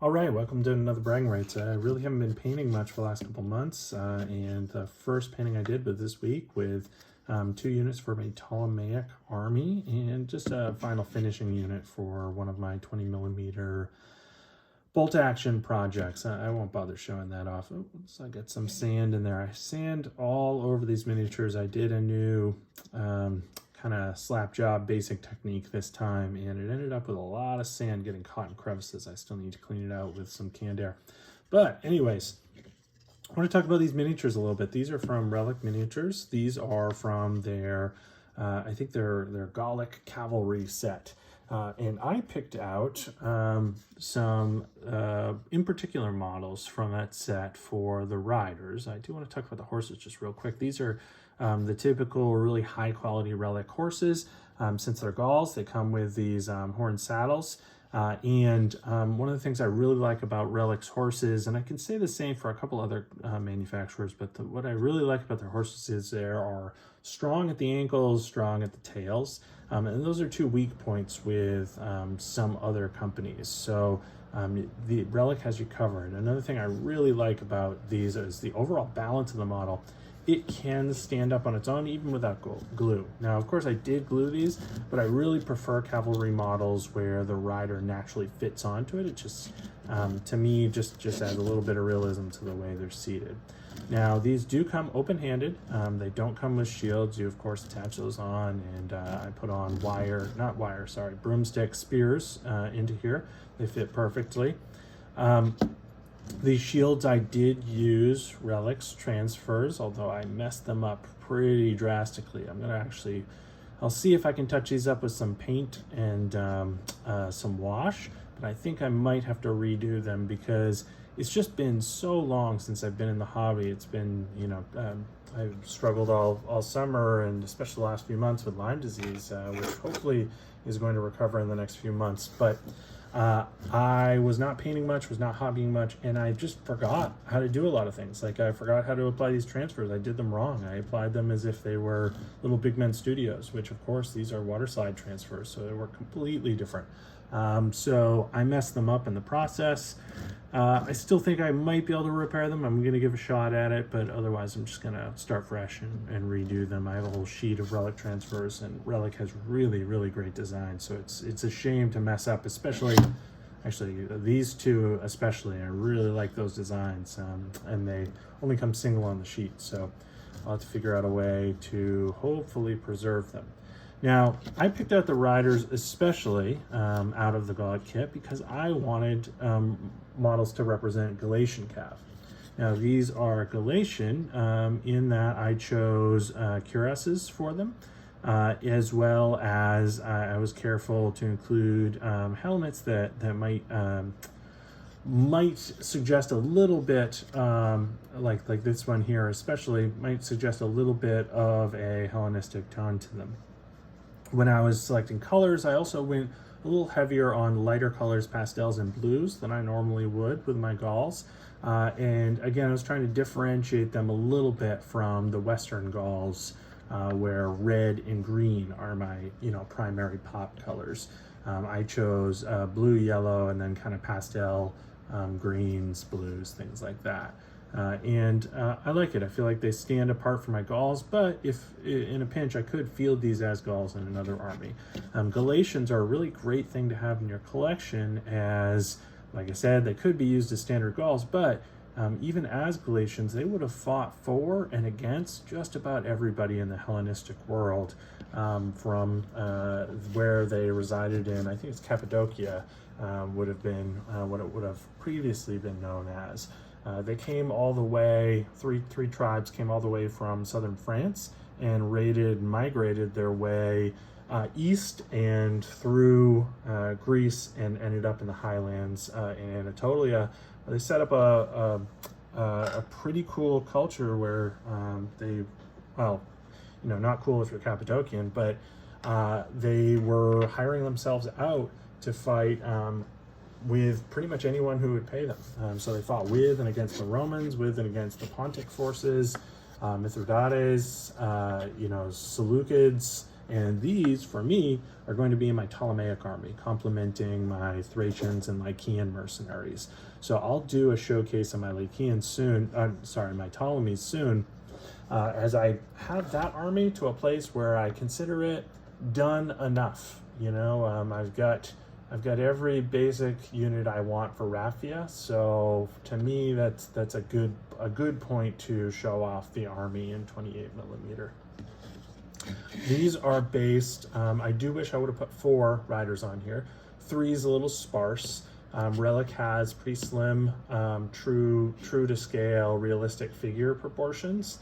All right, welcome to another bragging rights. I really haven't been painting much for the last couple months, and the first painting I did was this week with 2 units for my Ptolemaic army and just a final finishing unit for one of my 20mm bolt action projects. I won't bother showing that off. So I got some sand in there. I sand all over these miniatures. I did a new kind of slap job basic technique this time, and it ended up with a lot of sand getting caught in crevices. I still need to clean it out with some canned air. But anyways, I want to talk about these miniatures a little bit. These are from Relic Miniatures. These are from their, I think their Gallic Cavalry set. And I picked out some, in particular, models from that set for the riders. I do want to talk about the horses just real quick. These are the typical really high quality Relic horses. Since they're Gauls, they come with these horn saddles. One of the things I really like about Relic's horses, and I can say the same for a couple other manufacturers, but what I really like about their horses is they are strong at the ankles, strong at the tails, and those are 2 weak points with some other companies. So the Relic has you covered. Another thing I really like about these is the overall balance of the model. It can stand up on its own even without glue. Now, of course, I did glue these, but I really prefer cavalry models where the rider naturally fits onto it. It just, to me, just adds a little bit of realism to the way they're seated. Now, these do come open-handed. They don't come with shields. You, of course, attach those on, and I put on broomstick spears into here. They fit perfectly. These shields, I did use Relic's transfers, although I messed them up pretty drastically. I'll see if I can touch these up with some paint and some wash, but I think I might have to redo them because it's just been so long since I've been in the hobby. It's been, I've struggled all summer and especially the last few months with Lyme disease, which hopefully is going to recover in the next few months. But I was not painting much, was not hobbying much, and I just forgot how to do a lot of things. Like I forgot how to apply these transfers. I did them wrong. I applied them as if they were Little Big Men Studios, which of course these are water slide transfers, so they were completely different. So I messed them up in the process. I still think I might be able to repair them. I'm going to give a shot at it, but otherwise I'm just going to start fresh and redo them. I have a whole sheet of Relic transfers, and Relic has really, really great design. So it's a shame to mess up, especially, actually these two especially. I really like those designs, and they only come single on the sheet. So I'll have to figure out a way to hopefully preserve them. Now, I picked out the riders especially out of the Gallic kit because I wanted models to represent Galatian Cav. Now, these are Galatian in that I chose cuirasses for them, as well as I was careful to include helmets that might suggest a little bit, like this one here especially, might suggest a little bit of a Hellenistic tone to them. When I was selecting colors, I also went a little heavier on lighter colors, pastels, and blues than I normally would with my Gauls. And again, I was trying to differentiate them a little bit from the Western Gauls, where red and green are my primary pop colors. I chose blue, yellow, and then kind of pastel greens, blues, things like that. I like it. I feel like they stand apart from my Gauls, but if in a pinch I could field these as Gauls in another army. Galatians are a really great thing to have in your collection as, like I said, they could be used as standard Gauls, but even as Galatians, they would have fought for and against just about everybody in the Hellenistic world, from where they resided in, I think it's Cappadocia, would have been what it would have previously been known as. They came all the way, three tribes came all the way from southern France and migrated their way east and through Greece and ended up in the highlands in Anatolia. They set up a pretty cool culture where not cool if you're Cappadocian, but they were hiring themselves out to fight with pretty much anyone who would pay them. So they fought with and against the Romans, with and against the Pontic forces, Mithridates, Seleucids, And these, for me, are going to be in my Ptolemaic army, complementing my Thracians and Lycian mercenaries. So I'll do a showcase of my Lycians soon, my Ptolemies soon, as I have that army to a place where I consider it done enough. You know, I've got every basic unit I want for Raphia, so to me that's a good point to show off the army in 28mm. These are based, I do wish I would have put 4 riders on here. 3 is a little sparse. Relic has pretty slim, true to scale, realistic figure proportions,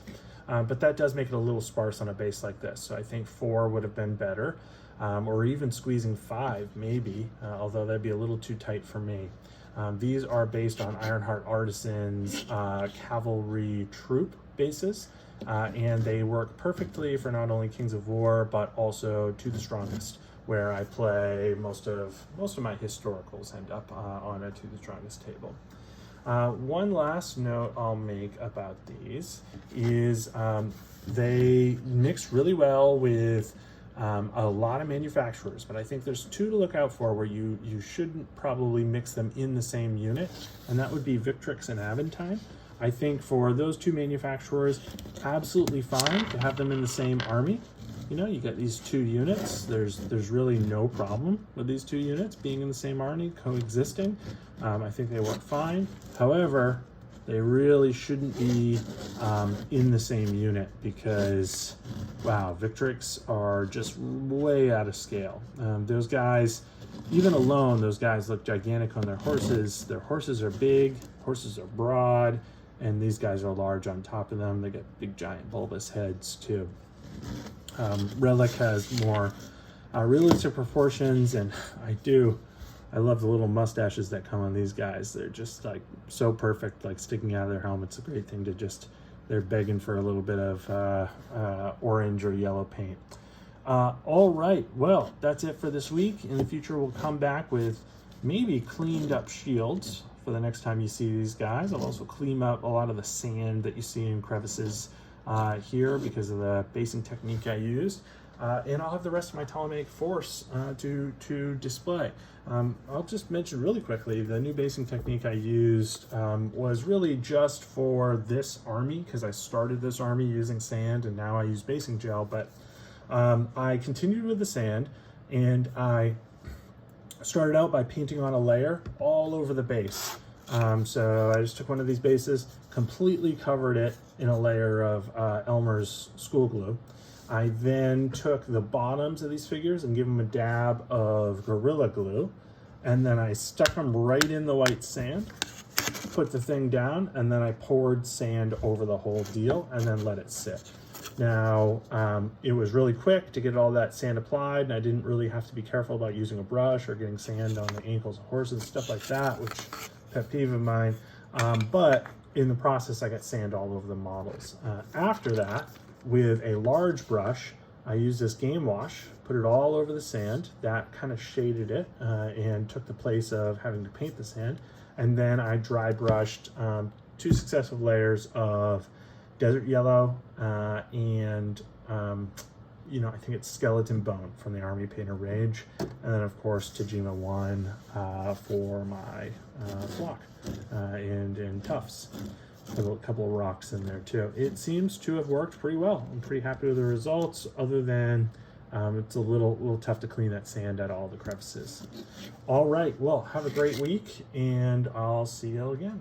but that does make it a little sparse on a base like this. So I think 4 would have been better, or even squeezing 5 maybe, although that'd be a little too tight for me. These are based on Ironheart Artisans cavalry troop bases, and they work perfectly for not only Kings of War but also To the Strongest, where I play most of my historicals end up on a To the Strongest table. One last note I'll make about these is they mix really well with a lot of manufacturers, but I think there's 2 to look out for where you shouldn't probably mix them in the same unit, and that would be Victrix and Aventine. I think for those 2 manufacturers, absolutely fine to have them in the same army. You know, you got these 2 units. There's really no problem with these 2 units being in the same army, coexisting. I think they work fine. However, they really shouldn't be in the same unit because, wow, Victrix are just way out of scale. Those guys, even alone, those guys look gigantic on their horses. Their horses are big, horses are broad, and these guys are large on top of them. They got big, giant, bulbous heads, too. Relic has more realistic proportions, and I love the little mustaches that come on these guys. They're just like so perfect, like sticking out of their helmets. A great thing to they're begging for a little bit of orange or yellow paint. All right, well, that's it for this week. In the future, we'll come back with maybe cleaned up shields for the next time you see these guys. I'll also clean up a lot of the sand that you see in crevices here because of the basing technique I used. And I'll have the rest of my Ptolemaic force to display. I'll just mention really quickly, the new basing technique I used was really just for this army, because I started this army using sand and now I use basing gel, but I continued with the sand, and I started out by painting on a layer all over the base. So I just took one of these bases, completely covered it in a layer of Elmer's school glue. I then took the bottoms of these figures and gave them a dab of Gorilla Glue, and then I stuck them right in the white sand, put the thing down, and then I poured sand over the whole deal and then let it sit. Now, it was really quick to get all that sand applied, and I didn't really have to be careful about using a brush or getting sand on the ankles of horses, stuff like that, which pet peeve of mine. But in the process, I got sand all over the models. After that, with a large brush, I used this game wash, put it all over the sand. That kind of shaded it and took the place of having to paint the sand. And then I dry brushed 2 successive layers of desert yellow and I think it's skeleton bone from the Army Painter Rage, and then of course Tajima 1 for my flock and tufts. There's a couple of rocks in there too. It seems to have worked pretty well. I'm pretty happy with the results, other than it's a little tough to clean that sand out of all the crevices. All right, well, have a great week, and I'll see you again.